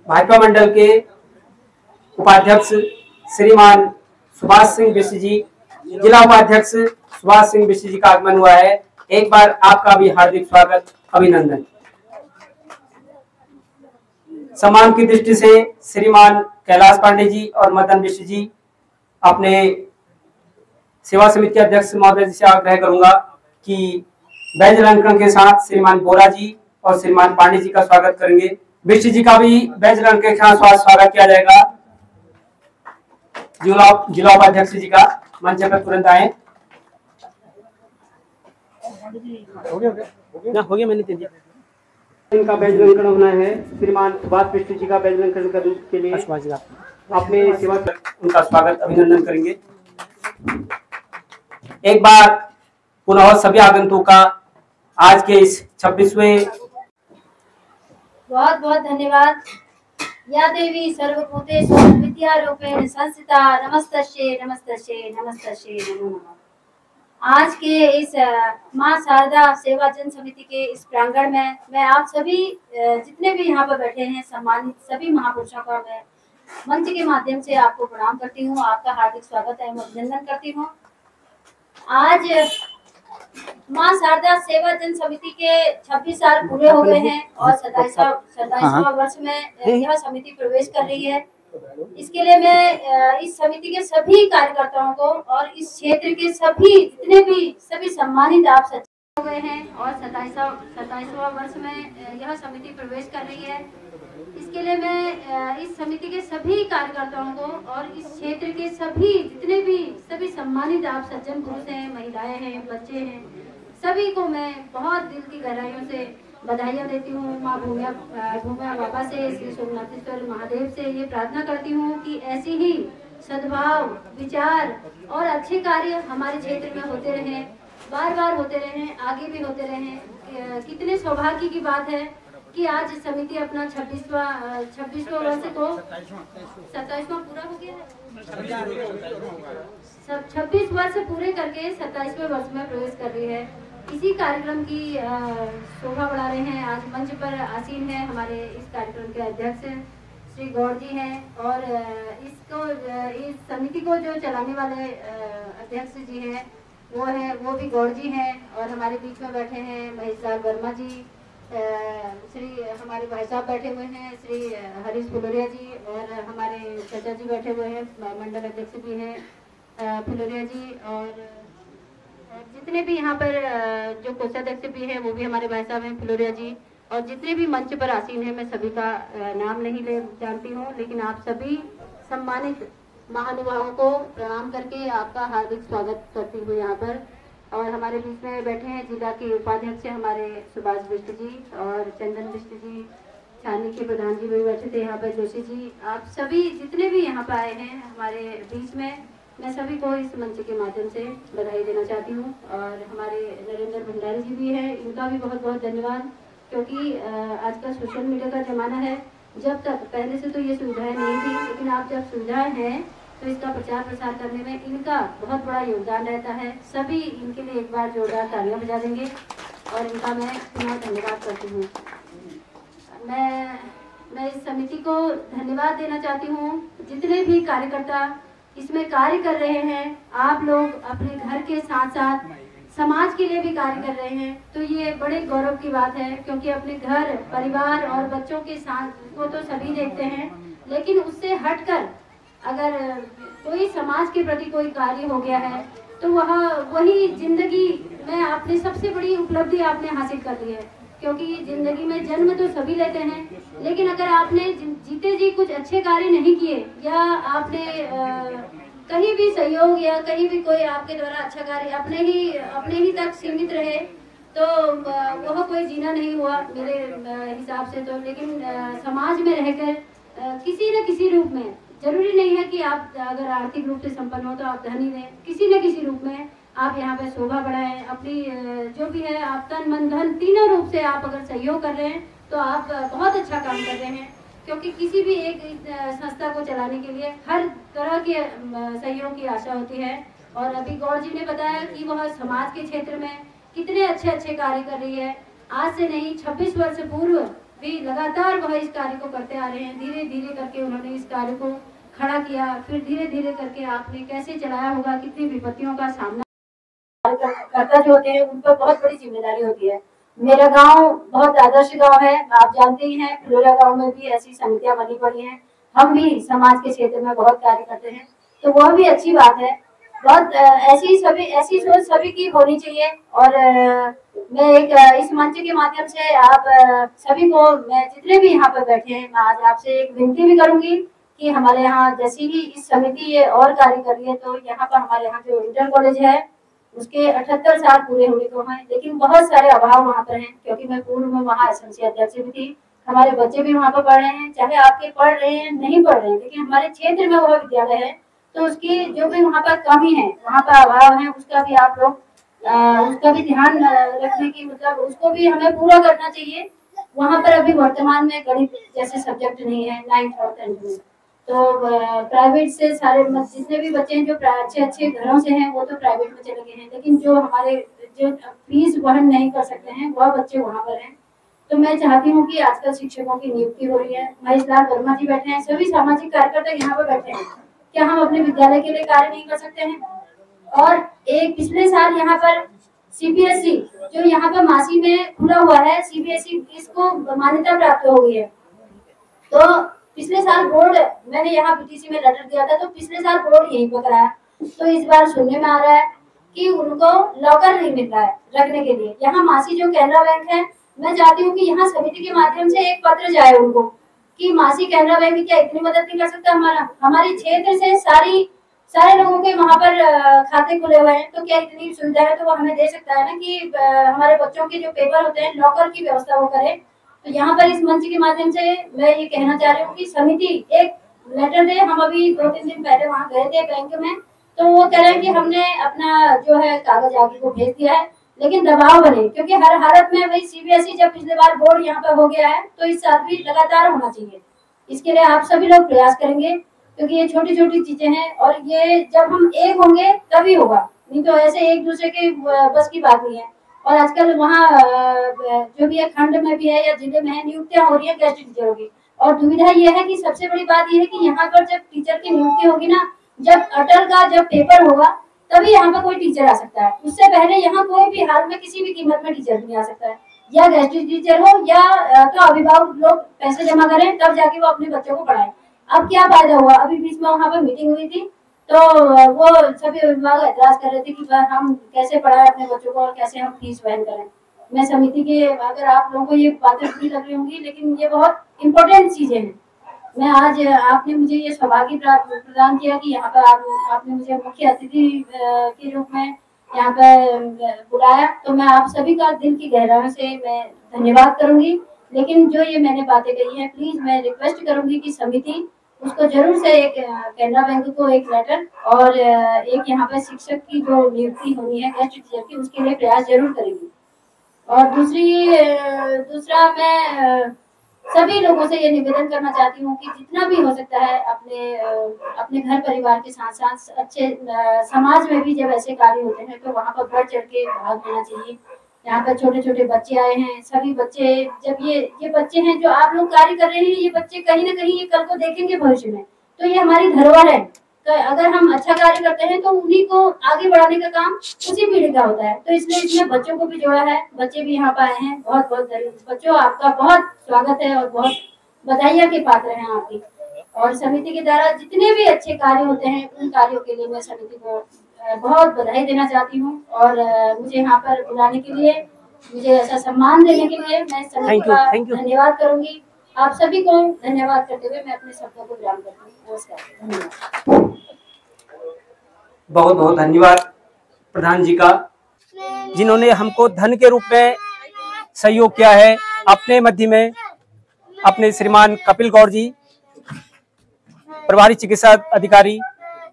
भाजपा मंडल के उपाध्यक्ष श्रीमान सुभाष सिंह बिष्ट जी, जिला उपाध्यक्ष सुभाष सिंह बिष्ट जी का आगमन हुआ है। एक बार आपका भी हार्दिक स्वागत अभिनंदन। सम्मान की दृष्टि से श्रीमान कैलाश पांडे जी और मदन बिष्ट जी अपने सेवा समिति अध्यक्ष महोदय जी से आग्रह करूंगा कि बैज अलंकरण के साथ श्रीमान बोरा जी और श्रीमान पांडे जी का स्वागत करेंगे। बिष्ट जी का भी बैज अलंकरण के साथ स्वागत किया जाएगा। जिला उपाध्यक्ष जी का मंच पर तुरंत आए। हो गया मैंने दे दिया। इनका बैज अलंकरण होना है। श्रीमान सुभाष बिष्ट जी का बैज अलंकरण करने के लिए अपने सेवा उनका स्वागत अभिनंदन करेंगे। एक बार पुनः सभी आगंतुकों का आज के इस 26वें बहुत बहुत धन्यवाद। या देवी सर्वभूतेषु विद्यारूपेण संस्थिता नमस्तस्यै नमस्तस्यै नमस्तस्यै नमो नमः। आज के इस माँ शारदा सेवा जन समिति के इस प्रांगण में मैं आप सभी जितने भी यहाँ पर बैठे हैं सम्मानित सभी महापुरुषों का मैं मंच के माध्यम से आपको प्रणाम करती हूँ, आपका हार्दिक स्वागत एवं अभिनंदन करती हूँ। आज माँ शारदा सेवा जन समिति के 26 साल पूरे हो गए हैं और 27वां वर्ष में यह समिति प्रवेश कर रही है। इसके लिए मैं इस समिति के सभी कार्यकर्ताओं को और इस क्षेत्र के सभी जितने भी सभी सम्मानित आप सचिव हो गए हैं और 27वां वर्ष में यह समिति प्रवेश कर रही है। इसके लिए मैं इस समिति के सभी कार्यकर्ताओं को और इस क्षेत्र के सभी जितने भी सभी सम्मानित आप सज्जन पुरुष हैं, महिलाएं हैं, बच्चे हैं, सभी को मैं बहुत दिल की गहराइयों से बधाइयाँ देती हूँ। माँ भूमिया बाबा से, श्री सोमनाथेश्वर महादेव से ये प्रार्थना करती हूँ कि ऐसी ही सद्भाव, विचार और अच्छे कार्य हमारे क्षेत्र में होते रहें, बार बार होते रहें, आगे भी होते रहें। कितने सौभाग्य की बात है कि आज समिति अपना 26वां वर्ष को 27वां पूरा हो गया है। 26 वर्ष पूरे करके 27वें वर्ष में प्रवेश कर रही है। इसी कार्यक्रम की शोभा बढ़ा रहे हैं। आज मंच पर आसीन है हमारे इस कार्यक्रम के अध्यक्ष श्री गौड़ जी हैं और इस समिति को जो चलाने वाले अध्यक्ष जी हैं वो भी गौड़ जी हैं और हमारे बीच में बैठे हैं महेशलाल वर्मा जी, श्री हमारे भाई साहब बैठे हुए हैं, श्री हरीश फुलोरिया जी और हमारे चाचा जी बैठे हुए हैं, मंडल अध्यक्ष भी हैं फुलोरिया जी और जितने भी यहाँ पर जो कोषाध्यक्ष भी हैं वो भी हमारे भाई साहब हैं फुलोरिया जी और जितने भी मंच पर आसीन हैं मैं सभी का नाम नहीं ले जानती हूँ, लेकिन आप सभी सम्मानित महानुभावों को प्रणाम करके आपका हार्दिक स्वागत करती हूँ यहाँ पर। और हमारे बीच में बैठे हैं जिला के उपाध्यक्ष हमारे सुभाष बिष्ट जी और चंदन बिष्ट जी, छानी के प्रधान जी भी बैठे थे यहाँ पर, जोशी जी, आप सभी जितने भी यहाँ पर आए हैं हमारे बीच में मैं सभी को इस मंच के माध्यम से बधाई देना चाहती हूँ। और हमारे नरेंद्र भंडारी जी भी हैं, इनका भी बहुत बहुत धन्यवाद, क्योंकि आजकल सोशल मीडिया का जमाना है। जब तक पहले से तो ये सुविधाएं नहीं थी, लेकिन आप जब सुविधाएं हैं तो इसका प्रचार प्रसार करने में इनका बहुत बड़ा योगदान रहता है। सभी इनके लिए एक बार जोरदार तालियां बजा देंगे और इनका मैं पुनः धन्यवाद करती हूँ। मैं इस समिति को धन्यवाद देना चाहती हूँ। जितने भी कार्यकर्ता इसमें कार्य कर रहे हैं, आप लोग अपने घर के साथ साथ समाज के लिए भी कार्य कर रहे हैं, तो ये बड़े गौरव की बात है, क्योंकि अपने घर परिवार और बच्चों के साथ को तो सभी देखते हैं, लेकिन उससे हटकर अगर कोई समाज के प्रति कोई कार्य हो गया है तो वही जिंदगी में आपने सबसे बड़ी उपलब्धि आपने हासिल कर ली है। क्योंकि जिंदगी में जन्म तो सभी लेते हैं, लेकिन अगर आपने जीते जी कुछ अच्छे कार्य नहीं किए या आपने कहीं भी सहयोग या कहीं भी कोई आपके द्वारा अच्छा कार्य अपने ही तक सीमित रहे तो वह कोई जीना नहीं हुआ मेरे हिसाब से तो। लेकिन समाज में रहकर किसी न किसी रूप में, जरूरी नहीं है कि आप अगर आर्थिक रूप से संपन्न हो तो आप धनी रहें, किसी न किसी रूप में आप यहाँ पे शोभा बढ़ाएं, अपनी जो भी है आप तन मन धन तीनों रूप से आप अगर सहयोग कर रहे हैं तो आप बहुत अच्छा काम कर रहे हैं। क्योंकि किसी भी एक संस्था को चलाने के लिए हर तरह के सहयोग की आशा होती है। और अभी गौड़ जी ने बताया कि वह समाज के क्षेत्र में कितने अच्छे अच्छे कार्य कर रही है। आज से नहीं 26 वर्ष पूर्व भी लगातार वह इस कार्य को करते आ रहे हैं। धीरे धीरे करके उन्होंने इस कार्य को खड़ा किया, फिर धीरे धीरे करके आपने कैसे चलाया होगा, कितनी विपत्तियों का सामना करता जो होते हैं उन पर बहुत बड़ी जिम्मेदारी होती है। मेरा गांव बहुत आदर्श गांव है, आप जानते ही हैं। फुलोरिया गांव में भी ऐसी समितियां बनी पड़ी हैं, हम भी समाज के क्षेत्र में बहुत कार्य करते हैं, तो वह भी अच्छी बात है। बहुत ऐसी सोच सभी की होनी चाहिए। और मैं इस मंच के माध्यम से आप सभी को, मैं जितने भी यहाँ पर बैठे हैं, मैं आज आपसे एक विनती भी करूंगी कि हमारे यहाँ जैसी ही इस समिति ये और कार्य कर रही है, तो यहाँ पर हमारे यहाँ जो इंटर कॉलेज है उसके 78 साल पूरे होने को हैं, लेकिन बहुत सारे अभाव वहाँ पर हैं। क्योंकि मैं पूर्व में वहाँ एसएमसी अध्यक्ष भी थी, हमारे बच्चे भी वहाँ पर पढ़ रहे हैं, चाहे आपके पढ़ रहे हैं नहीं पढ़ रहे हैं, लेकिन हमारे क्षेत्र में वह विद्यालय है, तो उसकी जो भी वहाँ पर कमी है, वहाँ पर अभाव है, उसका भी आप लोग उसका भी ध्यान रखने की, मतलब उसको भी हमें पूरा करना चाहिए। वहाँ पर अभी वर्तमान में गणित जैसे सब्जेक्ट नहीं है 9th और 10th में, तो प्राइवेट से सारे जितने भी बच्चे हैं जो अच्छे अच्छे घरों से हैं वो तो प्राइवेट में चले गए हैं, लेकिन जो हमारे जो फीस वहन नहीं कर सकते हैं वह बच्चे वहाँ पर हैं। तो मैं चाहती हूँ कि आजकल शिक्षकों की नियुक्ति हो रही है, महेश लाल वर्मा जी बैठे हैं, सभी सामाजिक कार्यकर्ता यहाँ पर बैठे हैं, क्या हम अपने विद्यालय के लिए कार्य नहीं कर सकते हैं? और एक पिछले साल यहाँ पर सीबीएसई जो यहाँ पर मासी में खुला हुआ है, सीबीएसई इसको मान्यता प्राप्त हो गई है। तो पिछले साल बोर्ड मैंने यहाँ बीटीसी में लेटर दिया था, तो पिछले साल बोर्ड यहीं पर कराया। तो इस बार सुनने में आ रहा है कि उनको लॉकर नहीं मिल रहा है रखने के लिए। यहाँ मासी जो कैनरा बैंक है, मैं चाहती हूँ कि यहाँ समिति के माध्यम से एक पत्र जाए उनको कि मासी कैनरा बैंक क्या इतनी मदद नहीं कर सकता हमारी क्षेत्र से सारे लोगों के वहाँ पर खाते खुले हुए हैं, तो क्या इतनी सुविधा है तो वो हमें दे सकता है ना कि हमारे बच्चों के जो पेपर होते हैं लॉकर की व्यवस्था वो करे। तो यहाँ पर इस मंच के माध्यम से मैं ये कहना चाह रही हूँ कि समिति एक लेटर दे। हम अभी 2-3 दिन पहले वहाँ गए थे बैंक में, तो वो कह रहे हैं कि हमने अपना जो है कागज आगे को भेज दिया है, लेकिन दबाव बने, क्योंकि हर हालत में भाई सीबीएसई जब पिछले बार बोर्ड यहाँ पर हो गया है तो इस साल भी लगातार होना चाहिए। इसके लिए आप सभी लोग प्रयास करेंगे, क्योंकि ये छोटी छोटी चीजें हैं और ये जब हम एक होंगे तभी होगा, नहीं तो ऐसे एक दूसरे के बस की बात नहीं है। और आजकल वहाँ जो भी है खंड में भी है या जिले में है नियुक्तियां हो रही है गेस्ट टीचरों की, और दुविधा ये है कि सबसे बड़ी बात ये है कि यहाँ पर जब टीचर की नियुक्ति होगी ना, जब अटल का जब पेपर होगा तभी यहाँ पर कोई टीचर आ सकता है, उससे पहले यहाँ कोई भी हाल में किसी भी कीमत में टीचर नहीं आ सकता है। या गेस्ट टीचर हो या तो अभिभावक लोग पैसे जमा करें तब जाके वो अपने बच्चों को पढ़ाए। अब क्या फायदा हुआ, अभी बीच में वहाँ पर मीटिंग हुई थी तो वो सभी अभिभावक एतराज कर रहे थे कि हम कैसे पढ़ाएं अपने बच्चों को और कैसे हम फीस वहन करें। मैं समिति के, अगर आप लोगों को ये बातें बुरी लग रही होंगी, लेकिन ये बहुत इम्पोर्टेंट चीजें हैं। मैं आज आपने मुझे ये सौभाग्य प्रदान किया कि यहाँ पर आपने मुझे मुख्य अतिथि के रूप में यहाँ पर बुलाया, तो मैं आप सभी का दिल की गहराइयों से मैं धन्यवाद करूंगी। लेकिन जो ये मैंने बातें कही हैं, प्लीज मैं रिक्वेस्ट करूंगी कि समिति उसको जरूर से एक कैनरा बैंक को एक लेटर और एक यहाँ पर शिक्षक की जो नियुक्ति होनी है गेस्ट टीचर की, उसके लिए प्रयास जरूर करेंगी। और दूसरा मैं सभी लोगों से ये निवेदन करना चाहती हूँ कि जितना भी हो सकता है अपने घर परिवार के साथ साथ अच्छे समाज में भी जब ऐसे कार्य होते हैं तो वहाँ पर बढ़ चढ़ के भाग लेना चाहिए। यहाँ पर छोटे छोटे बच्चे आए हैं, सभी बच्चे जब ये बच्चे हैं जो आप लोग कार्य कर रहे हैं, ये बच्चे कहीं ना कहीं ये कल को देखेंगे भविष्य में, तो ये हमारी धरोहर है। तो अगर हम अच्छा कार्य करते हैं तो उन्हीं को आगे बढ़ाने का काम उसी पीढ़ी का होता है। तो इसलिए इसमें बच्चों को भी जोड़ा है, बच्चे भी यहाँ पर आए हैं। बहुत बहुत बच्चों आपका बहुत स्वागत है और बहुत बधाइयाँ के पात्र हैं आपकी। और समिति के द्वारा जितने भी अच्छे कार्य होते हैं उन कार्यों के लिए मैं समिति को बहुत बधाई देना चाहती हूँ। और मुझे यहाँ पर बुलाने के लिए, मुझे ऐसा सम्मान देने के लिए मैं समिति का धन्यवाद करूंगी। आप सभी को धन्यवाद करते हुए मैं अपने शब्दों को विराम करती हूँ। नमस्कार, धन्यवाद। बहुत बहुत धन्यवाद प्रधान जी का, जिन्होंने हमको धन के रूप में सहयोग किया है। अपने मध्य में अपने श्रीमान कपिल गौर जी, प्रभारी चिकित्सा अधिकारी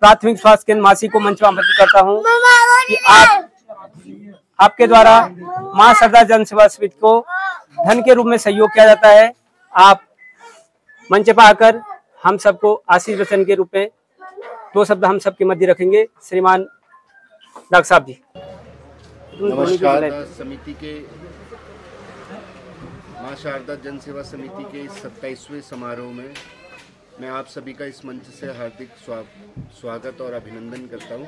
प्राथमिक स्वास्थ्य केंद्र मासी को मंच पर आमंत्रित करता हूं कि आपके द्वारा मां शारदा जन सेवा समिति को धन के रूप में सहयोग किया जाता है। आप मंच पर आकर हम सबको आशीष वचन के रूप में 2 शब्द हम सबके मध्य रखेंगे। श्रीमान डॉक्टर साहब जी। नमस्कार। समिति के मां शारदा जन सेवा समिति के इस 27वें समारोह में मैं आप सभी का इस मंच से हार्दिक स्वागत और अभिनंदन करता हूं।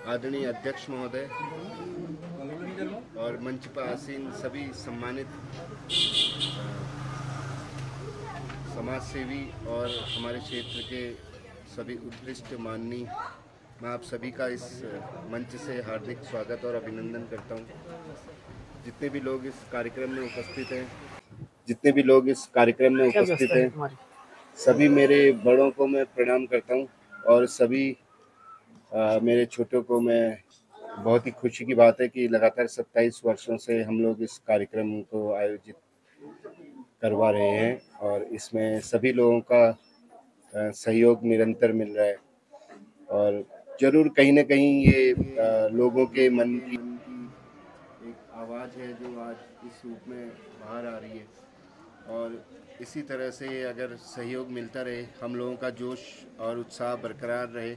आदरणीय अध्यक्ष महोदय और मंच पर आसीन सभी सम्मानित समाजसेवी और हमारे क्षेत्र के सभी उत्कृष्ट माननीय, मैं आप सभी का इस मंच से हार्दिक स्वागत और अभिनंदन करता हूं। जितने भी लोग इस कार्यक्रम में उपस्थित हैं सभी मेरे बड़ों को मैं प्रणाम करता हूं और सभी मेरे छोटों को मैं, बहुत ही खुशी की बात है कि लगातार 27 वर्षों से हम लोग इस कार्यक्रम को आयोजित करवा रहे हैं और इसमें सभी लोगों का सहयोग निरंतर मिल रहा है। और जरूर कहीं ना कहीं ये लोगों के मन की एक आवाज़ है जो आज इस रूप में बाहर आ रही है। और इसी तरह से अगर सहयोग मिलता रहे, हम लोगों का जोश और उत्साह बरकरार रहे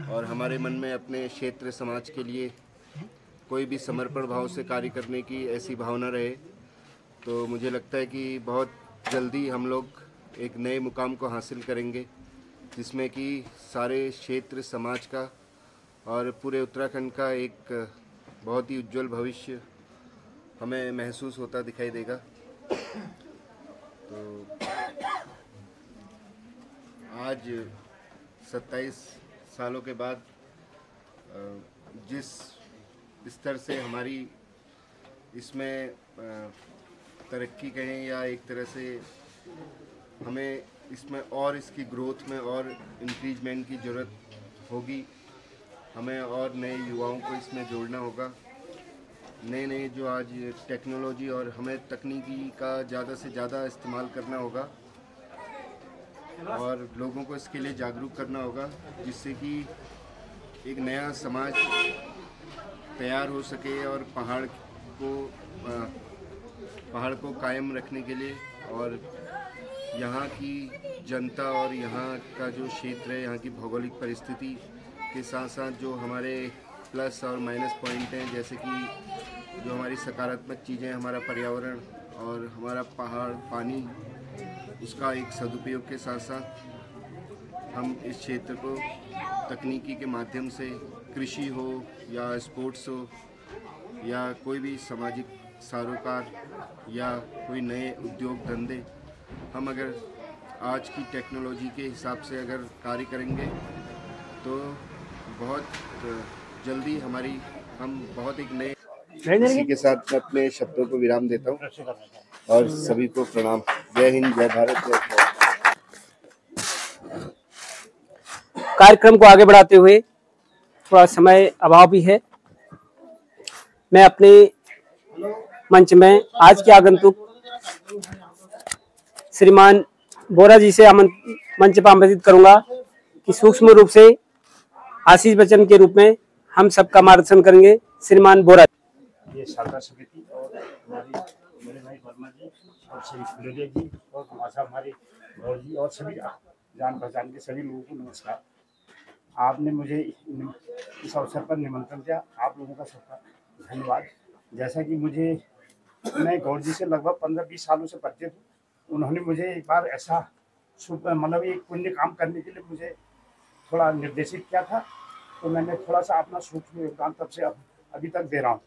और हमारे मन में अपने क्षेत्र समाज के लिए कोई भी समर्पण भाव से कार्य करने की ऐसी भावना रहे, तो मुझे लगता है कि बहुत जल्दी हम लोग एक नए मुकाम को हासिल करेंगे, जिसमें कि सारे क्षेत्र समाज का और पूरे उत्तराखंड का एक बहुत ही उज्जवल भविष्य हमें महसूस होता दिखाई देगा। तो आज 27 सालों के बाद जिस स्तर से हमारी इसमें तरक्की कहें या एक तरह से हमें इसमें और इसकी ग्रोथ में और इंक्रीजमेंट की ज़रूरत होगी, हमें और नए युवाओं को इसमें जोड़ना होगा। नए जो आज टेक्नोलॉजी और हमें तकनीकी का ज़्यादा से ज़्यादा इस्तेमाल करना होगा और लोगों को इसके लिए जागरूक करना होगा, जिससे कि एक नया समाज तैयार हो सके और पहाड़ को कायम रखने के लिए और यहाँ की जनता और यहाँ का जो क्षेत्र है, यहाँ की भौगोलिक परिस्थिति के साथ साथ जो हमारे प्लस और माइनस पॉइंट हैं, जैसे कि जो हमारी सकारात्मक चीज़ें, हमारा पर्यावरण और हमारा पहाड़, पानी, उसका एक सदुपयोग के साथ साथ हम इस क्षेत्र को तकनीकी के माध्यम से, कृषि हो या स्पोर्ट्स हो या कोई भी सामाजिक सरोकार या कोई नए उद्योग धंधे, हम अगर आज की टेक्नोलॉजी के हिसाब से अगर कार्य करेंगे तो बहुत जल्दी हम बहुत एक नए। इसी के साथ मैं अपने शब्दों को विराम देता हूँ और सभी को प्रणाम। जय हिंद, जय भारत, जय भारत। कार्यक्रम को आगे बढ़ाते हुए थोड़ा समय अभाव भी है, मैं अपने मंच में आज के आगंतुक श्रीमान बोरा जी से मंच पर आमंत्रित करूंगा कि सूक्ष्म रूप से आशीष बच्चन के रूप में हम सबका मार्गदर्शन करेंगे। श्रीमान बोरा। ये शारदा समिति और हमारी मेरे भाई वर्मा जी और श्री फुलेरिया जी और हमारे गौर जी और सभी जान पहचान के सभी लोगों को नमस्कार। आपने मुझे इस अवसर पर निमंत्रण दिया, आप लोगों का सबका धन्यवाद। जैसा कि मैं गौर जी से लगभग 15-20 सालों से परिचित हूँ। उन्होंने मुझे एक बार ऐसा मतलब एक पुण्य काम करने के लिए मुझे थोड़ा निर्देशित किया था, तो मैंने थोड़ा सा अपना सूक्ष्म योगदान तब से अभी तक दे रहा हूँ।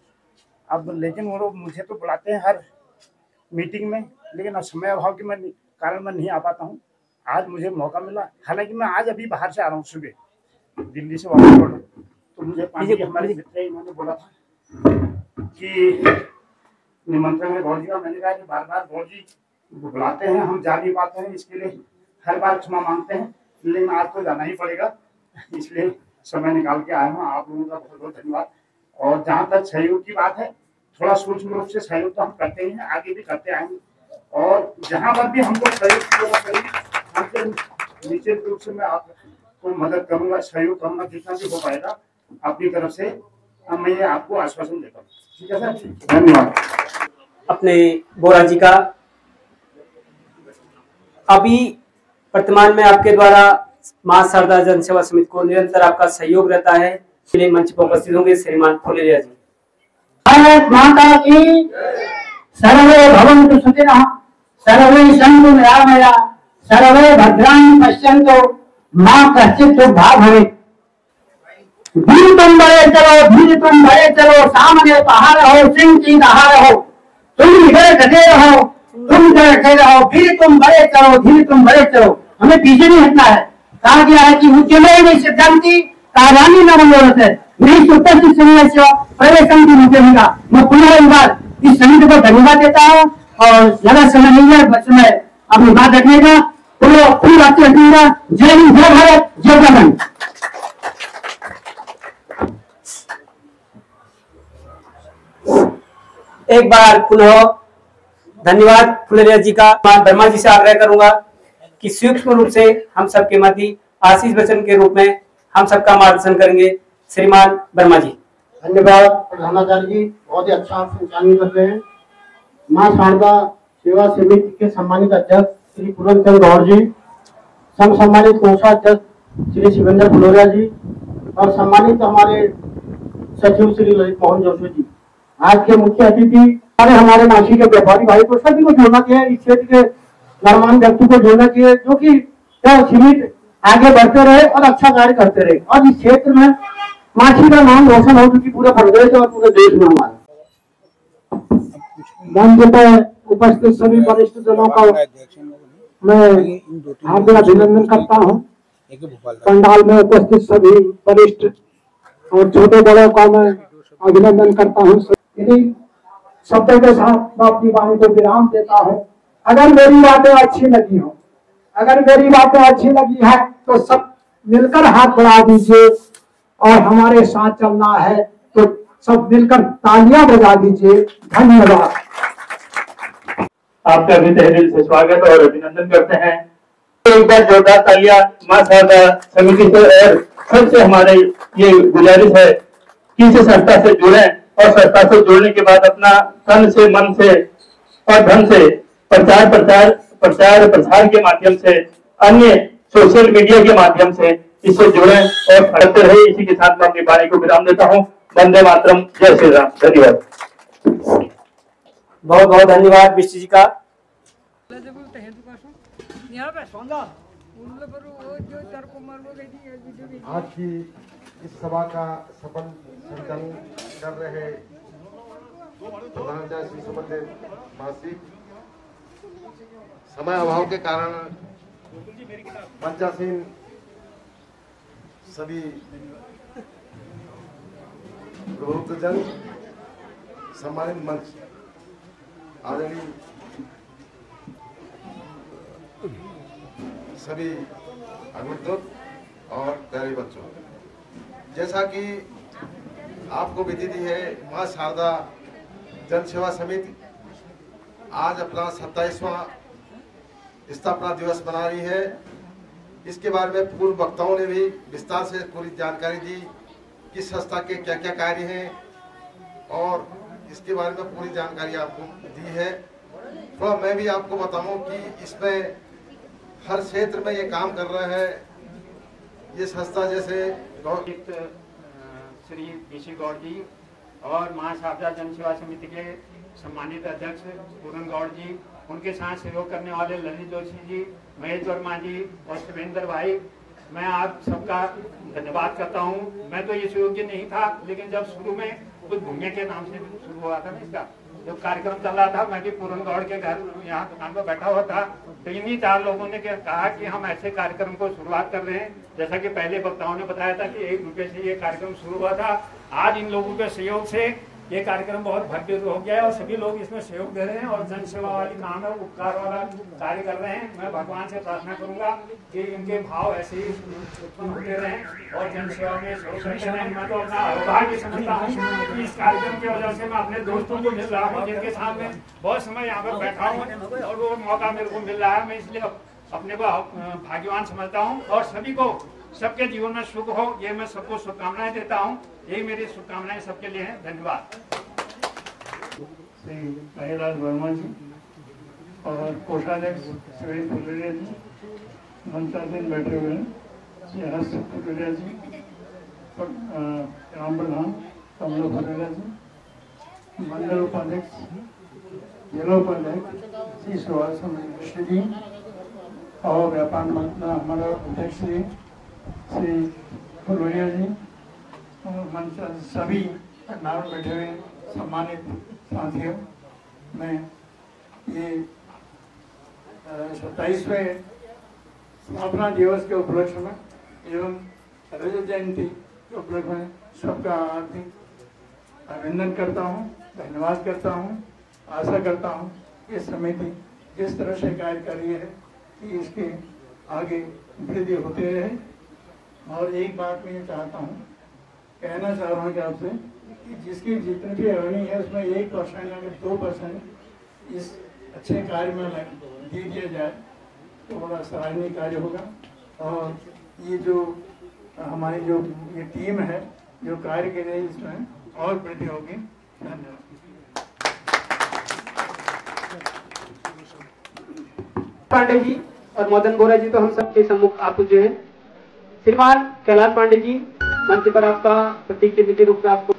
अब लेकिन वो मुझे तो बुलाते हैं हर मीटिंग में, लेकिन समय अभाव के कारण मैं नहीं आ पाता हूँ। आज मुझे मौका मिला, हालांकि मैं आज अभी बाहर से आ रहा हूँ, सुबह दिल्ली से वापस लौटा, तो मुझे पानी हमारे मित्र इन्होंने बोला था कि निमंत्रण है गौर जी का। मैंने कहा कि बार बार गौर जी बुलाते हैं, हम जा नहीं पाते हैं, इसके लिए हर बार क्षमा मांगते हैं, लेकिन आज तो जाना ही पड़ेगा, इसलिए समय निकाल के आया हूँ। आप लोगों का बहुत बहुत धन्यवाद। और जहाँ तक सहयोग की बात है, थोड़ा सूक्ष्म रूप से सहयोग तो हम करते ही हैं, आगे भी करते आएंगे, और जहाँ पर भी हमको सहयोग हमसे निश्चित रूप से मैं आपको मदद करूँगा, सहयोग करूँगा, जितना भी हो पाएगा अपनी तरफ से मैं आपको आश्वासन देता हूँ। ठीक है सर, धन्यवाद। अपने बोरा जी का अभी वर्तमान में आपके द्वारा मां शारदा जन सेवा समिति को निरंतर आपका सहयोग रहता है। इसलिए मंच पर उपस्थित होंगे श्रीमान फुलेरिया जी। भारत माता की सर्वे भवन्तु सुखिनः, सर्वे सन्तु निरामया, सर्वे भद्राणि पश्यन्तु, मां कश्चित् दुर्भाग् भवेत्। धीर तुम बड़े चलो, सामने पहाड़ हो, सिंह की दहाड़ हो, तुम इधर डटे रहो, तुम इधर डटे रहो, फिर तुम बड़े चलो, धीर तुम बड़े चलो। हमें पीछे नहीं हटना है। कहा गया है कि उच्चमे नहीं सिद्धांति कार्याणि न मनोरथ है, नहीं उपस्थित सन्यास्य प्रवेशम की मुझेगा। मैं पुनः एक बार इस समिति को धन्यवाद देता हूँ, और ज्यादा समय नहीं है, बस मैं अपनी बात रखने का पूरी बात रखूंगा। जय हिंद, जय भारत, जय जवान। एक बार पुनः धन्यवाद फुलेरिया जी का। वर्मा जी से आग्रह करूंगा कि सूक्ष्म रूप से हम सबके मध्य आशीष बच्चन के रूप में हम सबका मार्गदर्शन करेंगे। श्रीमान वर्मा जी। धन्यवाद प्रधानाचार्य जी, बहुत ही अच्छा आप संचालन कर रहे हैं। मां शारदा सेवा समिति के सम्मानित अध्यक्ष श्री पूरनचंद गौड़ जी, सम सम्मानित कोषाध्यक्ष श्री शिवेंद्र फुलोरिया जी और सम्मानित हमारे सचिव श्री ललित मोहन जोशी जी। आज के मुख्य अतिथि हमारे मासी के व्यापारी भाई को सभी को जोड़ना चाहिए, इस क्षेत्र के नरमान व्यक्ति को जोड़ना चाहिए जो कि सीमित आगे बढ़ते रहे और अच्छा कार्य करते रहे और इस क्षेत्र में माछी का नाम रोशन हो चुकी पूरे प्रदेश और पूरे देश में। हमारे मंच पर उपस्थित सभी वरिष्ठ जनों का मैं हार्दिक अभिनंदन करता हूं। पंडाल में उपस्थित सभी वरिष्ठ और छोटे बड़ों का मैं अभिनंदन करता हूं। इन्हीं शब्दों के साथ मैं अपनी वाणी को विराम देता हूं। अगर मेरी बातें अच्छी लगी हो, अगर मेरी बातें अच्छी लगी है तो सब मिलकर हाथ बढ़ा दीजिए और हमारे साथ चलना है तो सब मिलकर तालियां बजा दीजिए। धन्यवाद। आपका भी तहे दिल से स्वागत और अभिनंदन करते हैं। एक बार जोरदार तालियां मां शारदा समिति से और सबसे हमारे ये गुजारिश है कि इस संस्था से जुड़े और संस्था से जुड़ने के बाद अपना तन से मन से और धन से प्रचार प्रसार के माध्यम से अन्य सोशल मीडिया के माध्यम से इससे जुड़े और करते रहे। इसी के साथ मैं अपनी वाणी को विराम देता हूँ। वंदे मातरम, जय श्री राम। धन्यवाद। बहुत बहुत धन्यवाद विष्णु जी का। आज की इस सभा का सफल संचालन कर रहे प्रधानाचार्य श्री सुमनदेव मासिक, समय अभाव के कारण मंचासीन सभी प्रबुद्धजन, सम्मानित मंच, आदरणीय सभी अग्निदूत और प्यारे बच्चों, जैसा कि आपको विदित है, मां शारदा जन सेवा समिति आज अपना 27वां स्थापना दिवस मना रही है। इसके बारे में पूर्व वक्ताओं ने भी विस्तार से पूरी जानकारी दी कि संस्था के क्या क्या कार्य हैं और इसके बारे में पूरी जानकारी आपको दी है। थोड़ा मैं भी आपको बताऊं कि इसमें हर क्षेत्र में ये काम कर रहा है। ये संस्था जैसे श्री ऋषि गौड़ जी और मां शारदा जन सेवा समिति के सम्मानित अध्यक्ष पूरन गौड़ जी, उनके साथ सहयोग करने वाले ललित जोशी जी, महेश वर्मा जी और शिवेंद्र भाई, मैं आप सबका धन्यवाद करता हूं। मैं तो ये सहयोगी नहीं था, लेकिन जब शुरू में कुछ भूमिया के नाम से शुरू हुआ था ना, इसका जब कार्यक्रम चल रहा था, मैं भी पूरन गौड़ के घर यहाँ दुकान पर बैठा हुआ था, तो इन्हीं 4 लोगों ने कहा कि हम ऐसे कार्यक्रम को शुरुआत कर रहे हैं। जैसा कि पहले वक्ताओं ने बताया था कि 1 रुपये से ये कार्यक्रम शुरू हुआ था। आज इन लोगों के सहयोग से ये कार्यक्रम बहुत भव्य हो गया है और सभी लोग इसमें सहयोग दे रहे हैं और जन सेवा वाली काम है, उपकार वाला कार्य कर रहे हैं। मैं भगवान से प्रार्थना करूंगा कि इनके भाव ऐसे ही उत्पन्न होते रहें और जन सेवा में सहयोग करते रहें। मैं तो अपना सौभाग्य समझता हूँ कि इस कार्यक्रम की वजह से मैं अपने दोस्तों को मिल रहा हूँ, जिनके साथ में बहुत समय यहाँ पर बैठा हूँ और वो मौका मेरे को मिल रहा है। मैं इसलिए अपने को भाग्यवान समझता हूँ और सभी को, सबके जीवन में सुख हो, ये मैं सबको शुभकामनाएं देता हूँ। यही मेरी शुभकामनाएं सबके लिए हैं। धन्यवाद। श्री महेश वर्मा जी और कोषाध्यक्ष शिवेंद्र फुलोरिया जी, मंचासीन बैठे हुए हैं, श्री हर्ष फुलोरिया जी, ग्राम प्रधान कमला फुलोरिया जी, मंडल उपाध्यक्ष, जिला उपाध्यक्ष श्री सुभाष मिश्र जी और व्यापार मंडल हमारा अध्यक्ष श्री फुलोरिया जी और मंच सभी नाम बैठे हुए सम्मानित साथियों, मैं ये 27वें स्थापना दिवस के उपलक्ष्य में एवं रजत जयंती के उपलक्ष्य में सबका हार्दिक अभिनंदन करता हूँ, धन्यवाद करता हूँ। आशा करता हूँ कि समिति जिस तरह से कार्य कर रही है कि इसके आगे वृद्धि होते रहे। और एक बात मैं ये चाहता हूँ, कहना चाह रहा हूँ कि आपसे कि जिसकी जितनी भी अर्निंग है उसमें 1% अगर 2% इस अच्छे कार्य में दे दिया जाए तो बड़ा सराहनीय कार्य होगा। और ये जो हमारी जो ये टीम है जो कार्य कर रही है इसमें और वृद्धि होगी। धन्यवाद। पांडे जी और मदन बोरा जी तो हम सबके सम्मुख आप जो है। श्रीमान कैलाश पांडे जी मंच पर आपका प्रतीक के विधि रूप में आपको